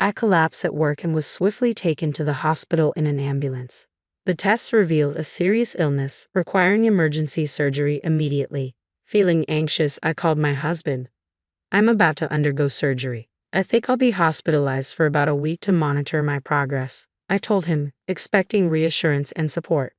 I collapsed at work and was swiftly taken to the hospital in an ambulance. The tests revealed a serious illness requiring emergency surgery immediately. Feeling anxious, I called my husband. I'm about to undergo surgery. I think I'll be hospitalized for about a week to monitor my progress, I told him, expecting reassurance and support.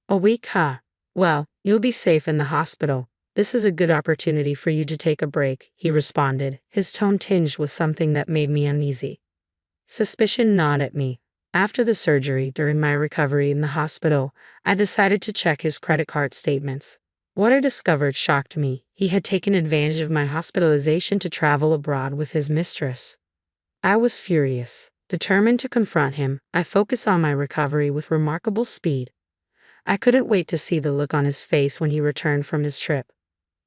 A week, huh? Well, you'll be safe in the hospital. This is a good opportunity for you to take a break, he responded, his tone tinged with something that made me uneasy. Suspicion gnawed at me. After the surgery, during my recovery in the hospital, I decided to check his credit card statements. What I discovered shocked me. He had taken advantage of my hospitalization to travel abroad with his mistress. I was furious. Determined to confront him, I focused on my recovery with remarkable speed. I couldn't wait to see the look on his face when he returned from his trip.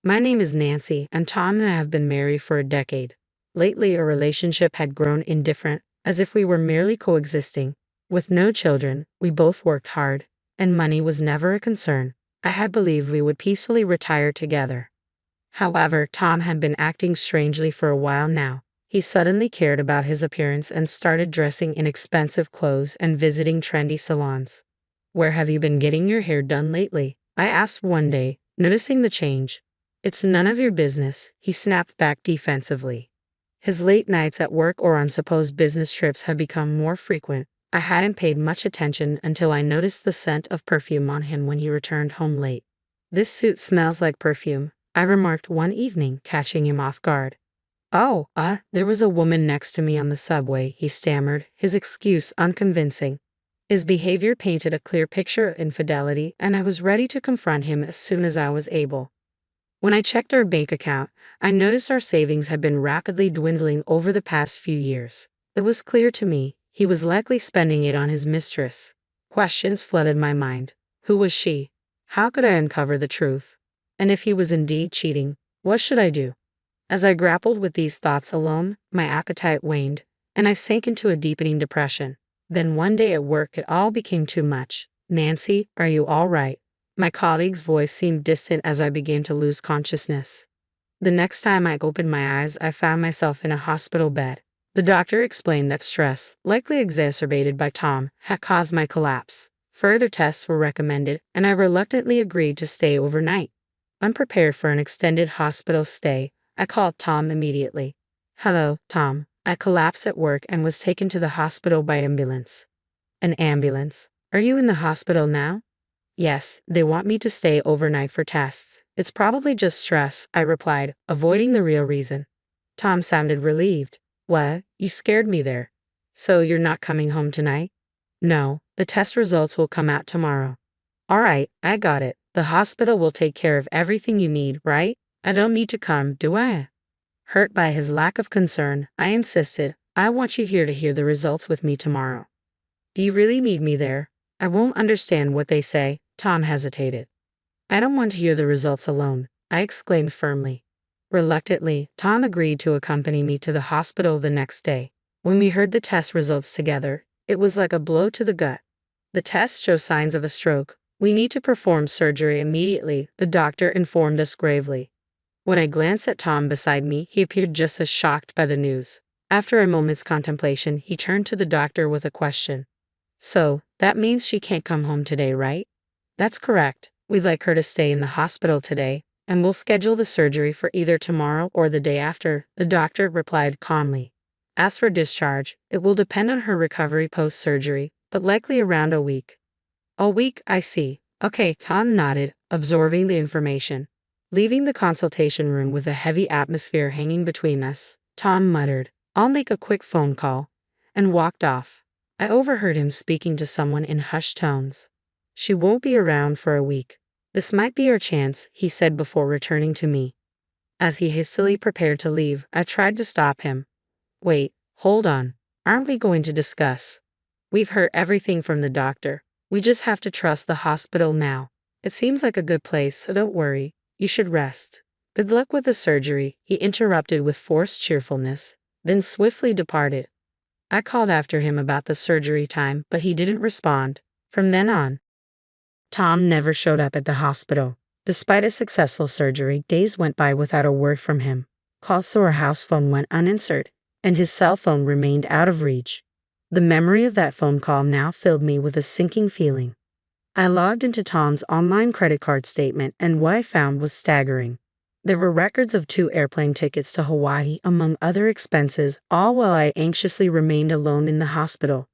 My name is Nancy, and Tom and I have been married for a decade. Lately, our relationship had grown indifferent, as if we were merely coexisting. With no children, we both worked hard, and money was never a concern. I had believed we would peacefully retire together. However, Tom had been acting strangely for a while now. He suddenly cared about his appearance and started dressing in expensive clothes and visiting trendy salons. Where have you been getting your hair done lately? I asked one day, noticing the change. It's none of your business, he snapped back defensively. His late nights at work or on supposed business trips had become more frequent. I hadn't paid much attention until I noticed the scent of perfume on him when he returned home late. This suit smells like perfume, I remarked one evening, catching him off guard. Oh, there was a woman next to me on the subway, he stammered, his excuse unconvincing. His behavior painted a clear picture of infidelity, and I was ready to confront him as soon as I was able. When I checked our bank account, I noticed our savings had been rapidly dwindling over the past few years. It was clear to me he was likely spending it on his mistress. Questions flooded my mind. Who was she? How could I uncover the truth? And if he was indeed cheating, what should I do? As I grappled with these thoughts alone, my appetite waned, and I sank into a deepening depression. Then one day at work it all became too much. Nancy, are you all right? My colleague's voice seemed distant as I began to lose consciousness. The next time I opened my eyes, I found myself in a hospital bed. The doctor explained that stress, likely exacerbated by Tom, had caused my collapse. Further tests were recommended, and I reluctantly agreed to stay overnight. Unprepared for an extended hospital stay, I called Tom immediately. Hello, Tom. I collapsed at work and was taken to the hospital by ambulance. An ambulance? Are you in the hospital now? Yes, they want me to stay overnight for tests. It's probably just stress, I replied, avoiding the real reason. Tom sounded relieved. What? You scared me there. So you're not coming home tonight? No, the test results will come out tomorrow. All right, I got it. The hospital will take care of everything you need, right? I don't need to come, do I? Hurt by his lack of concern, I insisted, I want you here to hear the results with me tomorrow. Do you really need me there? I won't understand what they say, Tom hesitated. I don't want to hear the results alone, I exclaimed firmly. Reluctantly, Tom agreed to accompany me to the hospital the next day. When we heard the test results together, it was like a blow to the gut. The tests show signs of a stroke. We need to perform surgery immediately, the doctor informed us gravely. When I glanced at Tom beside me, he appeared just as shocked by the news. After a moment's contemplation, he turned to the doctor with a question. So, that means she can't come home today, right? That's correct. We'd like her to stay in the hospital today, and we'll schedule the surgery for either tomorrow or the day after, the doctor replied calmly. As for discharge, it will depend on her recovery post-surgery, but likely around a week. A week, I see. Okay, Tom nodded, absorbing the information. Leaving the consultation room with a heavy atmosphere hanging between us, Tom muttered, I'll make a quick phone call, and walked off. I overheard him speaking to someone in hushed tones. She won't be around for a week. This might be our chance, he said before returning to me. As he hastily prepared to leave, I tried to stop him. Wait, hold on. Aren't we going to discuss? We've heard everything from the doctor. We just have to trust the hospital now. It seems like a good place, so don't worry. You should rest. Good luck with the surgery, he interrupted with forced cheerfulness, then swiftly departed. I called after him about the surgery time, but he didn't respond. From then on, Tom never showed up at the hospital. Despite a successful surgery, days went by without a word from him. Calls to our house phone went unanswered, and his cell phone remained out of reach. The memory of that phone call now filled me with a sinking feeling. I logged into Tom's online credit card statement, and what I found was staggering. There were records of 2 airplane tickets to Hawaii, among other expenses, all while I anxiously remained alone in the hospital.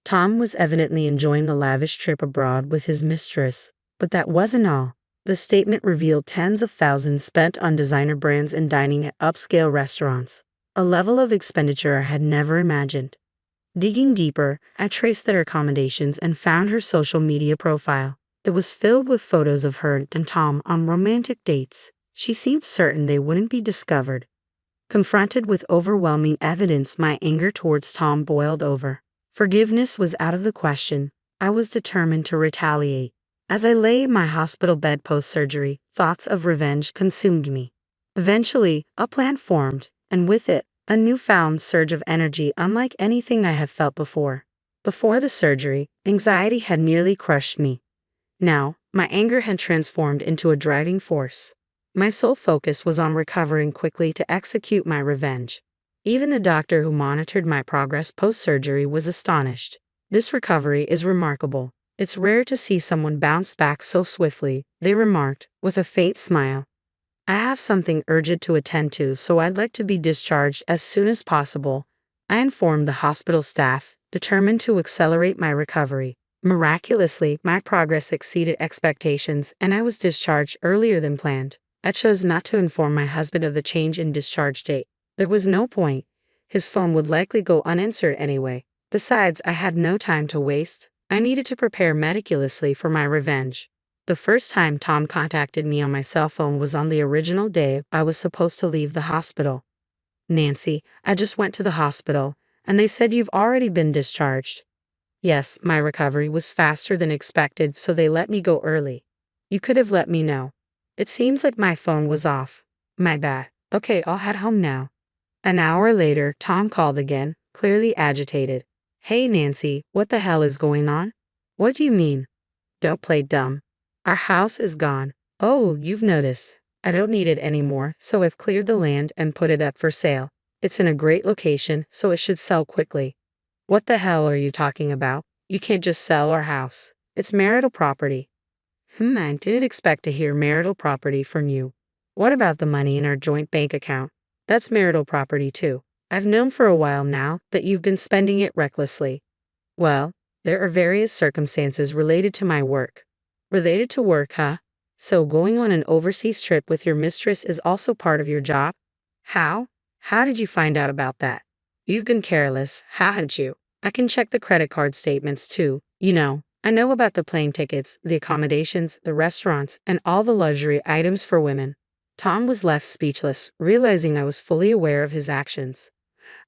Tom was evidently enjoying a lavish trip abroad with his mistress, but that wasn't all. The statement revealed tens of thousands spent on designer brands and dining at upscale restaurants, a level of expenditure I had never imagined. Digging deeper, I traced their accommodations and found her social media profile. It was filled with photos of her and Tom on romantic dates. She seemed certain they wouldn't be discovered. Confronted with overwhelming evidence, my anger towards Tom boiled over. Forgiveness was out of the question. I was determined to retaliate. As I lay in my hospital bed post-surgery, thoughts of revenge consumed me. Eventually, a plan formed, and with it, a newfound surge of energy unlike anything I had felt before. Before the surgery, anxiety had nearly crushed me. Now, my anger had transformed into a driving force. My sole focus was on recovering quickly to execute my revenge. Even the doctor who monitored my progress post-surgery was astonished. "This recovery is remarkable. It's rare to see someone bounce back so swiftly," they remarked, with a faint smile. "I have something urgent to attend to, so I'd like to be discharged as soon as possible," I informed the hospital staff, determined to accelerate my recovery. Miraculously, my progress exceeded expectations, and I was discharged earlier than planned. I chose not to inform my husband of the change in discharge date. There was no point. His phone would likely go unanswered anyway. Besides, I had no time to waste. I needed to prepare meticulously for my revenge. The first time Tom contacted me on my cell phone was on the original day I was supposed to leave the hospital. "Nancy, I just went to the hospital, and they said you've already been discharged." "Yes, my recovery was faster than expected, so they let me go early." "You could have let me know. It seems like my phone was off. My bad. Okay, I'll head home now." An hour later, Tom called again, clearly agitated. "Hey Nancy, what the hell is going on?" "What do you mean?" "Don't play dumb. Our house is gone." "Oh, you've noticed. I don't need it anymore, so I've cleared the land and put it up for sale. It's in a great location, so it should sell quickly." "What the hell are you talking about? You can't just sell our house. It's marital property." I didn't expect to hear marital property from you. What about the money in our joint bank account?" "That's marital property too. I've known for a while now that you've been spending it recklessly." "Well, there are various circumstances related to my work." "Related to work, huh? So going on an overseas trip with your mistress is also part of your job?" "How? How did you find out about that?" "You've been careless, haven't you? I can check the credit card statements too. I know about the plane tickets, the accommodations, the restaurants, and all the luxury items for women." Tom was left speechless, realizing I was fully aware of his actions.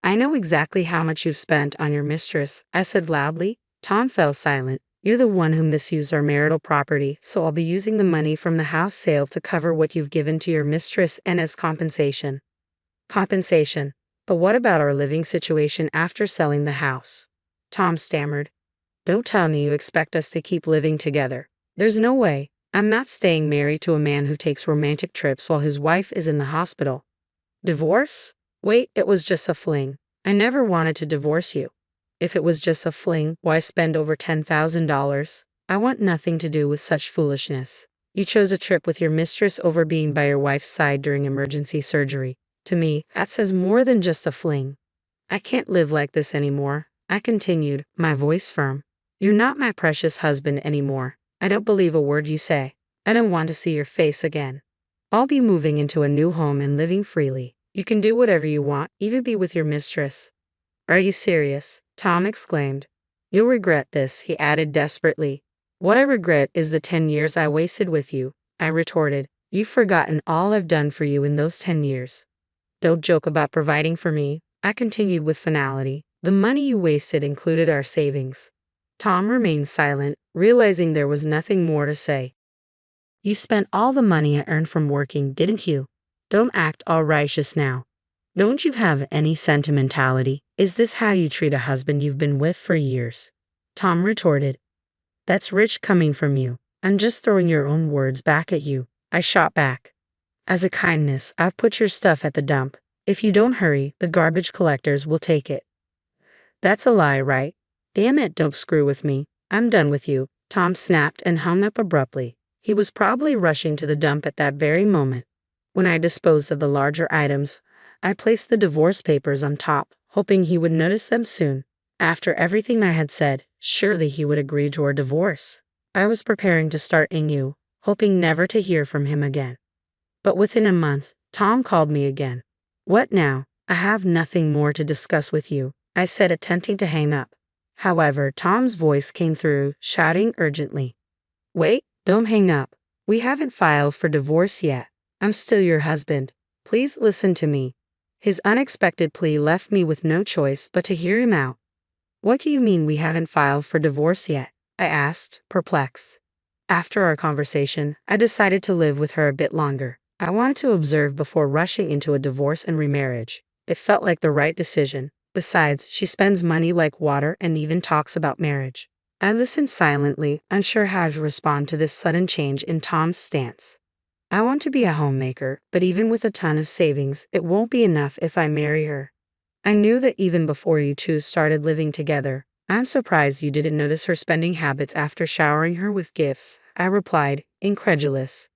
"I know exactly how much you've spent on your mistress," I said loudly. Tom fell silent. "You're the one who misused our marital property, so I'll be using the money from the house sale to cover what you've given to your mistress and as compensation." "Compensation? But what about our living situation after selling the house?" Tom stammered. "Don't tell me you expect us to keep living together. There's no way. I'm not staying married to a man who takes romantic trips while his wife is in the hospital." "Divorce? Wait, it was just a fling. I never wanted to divorce you." "If it was just a fling, why spend over $10,000? I want nothing to do with such foolishness. You chose a trip with your mistress over being by your wife's side during emergency surgery. To me, that says more than just a fling." "I can't live like this anymore," I continued, my voice firm. "You're not my precious husband anymore. I don't believe a word you say. I don't want to see your face again. I'll be moving into a new home and living freely. You can do whatever you want, even be with your mistress." "Are you serious?" Tom exclaimed. "You'll regret this," he added desperately. "What I regret is the 10 years I wasted with you," I retorted. "You've forgotten all I've done for you in those 10 years. Don't joke about providing for me," I continued with finality. "The money you wasted included our savings." Tom remained silent, realizing there was nothing more to say. "You spent all the money I earned from working, didn't you? Don't act all righteous now. Don't you have any sentimentality? Is this how you treat a husband you've been with for years?" Tom retorted. "That's rich coming from you. I'm just throwing your own words back at you," I shot back. "As a kindness, I've put your stuff at the dump. If you don't hurry, the garbage collectors will take it. That's a lie, right? Damn it, don't screw with me. I'm done with you. Tom snapped and hung up abruptly. He was probably rushing to the dump at that very moment. When I disposed of the larger items, I placed the divorce papers on top, hoping he would notice them soon. After everything I had said, surely he would agree to our divorce. I was preparing to start anew, hoping never to hear from him again. But within a month, Tom called me again. What now? I have nothing more to discuss with you, I said, attempting to hang up. However, Tom's voice came through, shouting urgently. Wait, don't hang up. We haven't filed for divorce yet. I'm still your husband. Please listen to me. His unexpected plea left me with no choice but to hear him out. What do you mean we haven't filed for divorce yet? I asked, perplexed. After our conversation, I decided to live with her a bit longer. I wanted to observe before rushing into a divorce and remarriage. It felt like the right decision. Besides, she spends money like water and even talks about marriage. I listened silently, unsure how to respond to this sudden change in Tom's stance. I want to be a homemaker, but even with a ton of savings, it won't be enough if I marry her. I knew that even before you two started living together. I'm surprised you didn't notice her spending habits after showering her with gifts, I replied, incredulous.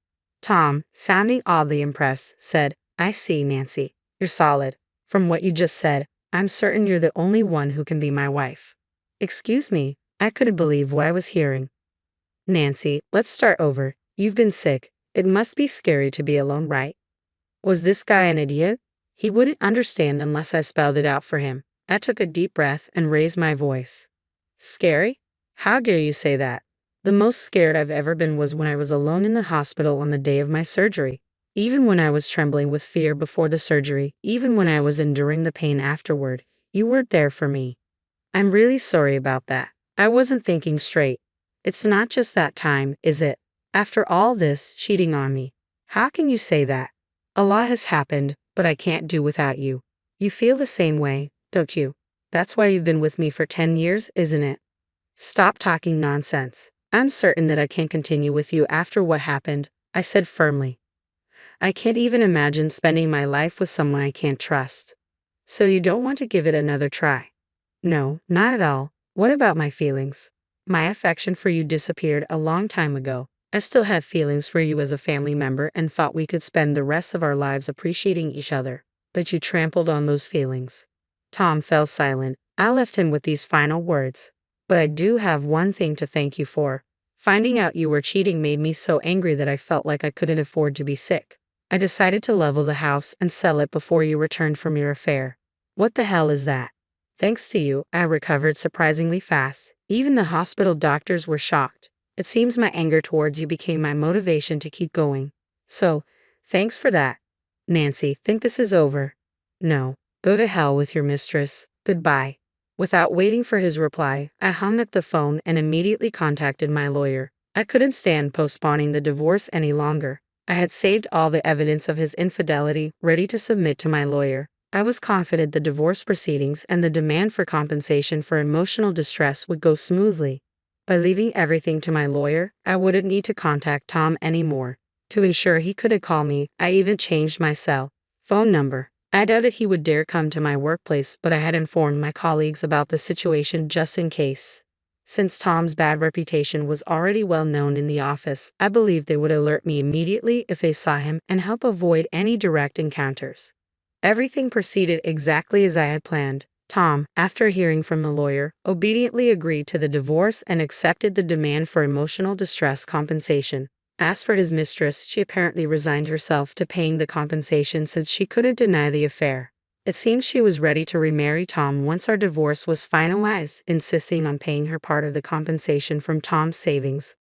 Tom, sounding oddly impressed, said, I see, Nancy. You're solid. From what you just said, I'm certain you're the only one who can be my wife. Excuse me, I couldn't believe what I was hearing. Nancy, let's start over. You've been sick. It must be scary to be alone, right? Was this guy an idiot? He wouldn't understand unless I spelled it out for him. I took a deep breath and raised my voice. Scary? How dare you say that? The most scared I've ever been was when I was alone in the hospital on the day of my surgery. Even when I was trembling with fear before the surgery, even when I was enduring the pain afterward, you weren't there for me. I'm really sorry about that. I wasn't thinking straight. It's not just that time, is it? After all this, cheating on me. How can you say that? A lot has happened, but I can't do without you. You feel the same way, don't you? That's why you've been with me for 10 years, isn't it? Stop talking nonsense. I'm certain that I can't continue with you after what happened, I said firmly. I can't even imagine spending my life with someone I can't trust. So you don't want to give it another try? No, not at all. What about my feelings? My affection for you disappeared a long time ago. I still had feelings for you as a family member and thought we could spend the rest of our lives appreciating each other. But you trampled on those feelings. Tom fell silent. I left him with these final words. But I do have one thing to thank you for. Finding out you were cheating made me so angry that I felt like I couldn't afford to be sick. I decided to level the house and sell it before you returned from your affair. What the hell is that? Thanks to you, I recovered surprisingly fast. Even the hospital doctors were shocked. It seems my anger towards you became my motivation to keep going. So, thanks for that. Nancy, think this is over? No. Go to hell with your mistress. Goodbye. Without waiting for his reply, I hung up the phone and immediately contacted my lawyer. I couldn't stand postponing the divorce any longer. I had saved all the evidence of his infidelity, ready to submit to my lawyer. I was confident the divorce proceedings and the demand for compensation for emotional distress would go smoothly. By leaving everything to my lawyer, I wouldn't need to contact Tom anymore. To ensure he couldn't call me, I even changed my cell phone number. I doubted he would dare come to my workplace, but I had informed my colleagues about the situation just in case. Since Tom's bad reputation was already well known in the office, I believed they would alert me immediately if they saw him and help avoid any direct encounters. Everything proceeded exactly as I had planned. Tom, after hearing from the lawyer, obediently agreed to the divorce and accepted the demand for emotional distress compensation. As for his mistress, she apparently resigned herself to paying the compensation since she couldn't deny the affair. It seems she was ready to remarry Tom once our divorce was finalized, insisting on paying her part of the compensation from Tom's savings,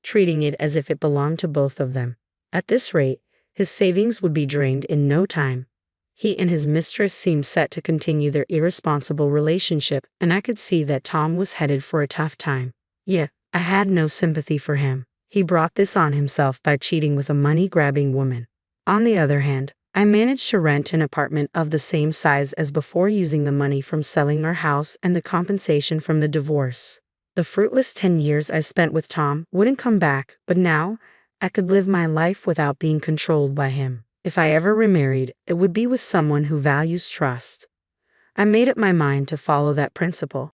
treating it as if it belonged to both of them. At this rate, his savings would be drained in no time. He and his mistress seemed set to continue their irresponsible relationship, and I could see that Tom was headed for a tough time. Yet, I had no sympathy for him. He brought this on himself by cheating with a money-grabbing woman. On the other hand, I managed to rent an apartment of the same size as before using the money from selling our house and the compensation from the divorce. The fruitless 10 years I spent with Tom wouldn't come back, but now, I could live my life without being controlled by him. If I ever remarried, it would be with someone who values trust. I made up my mind to follow that principle.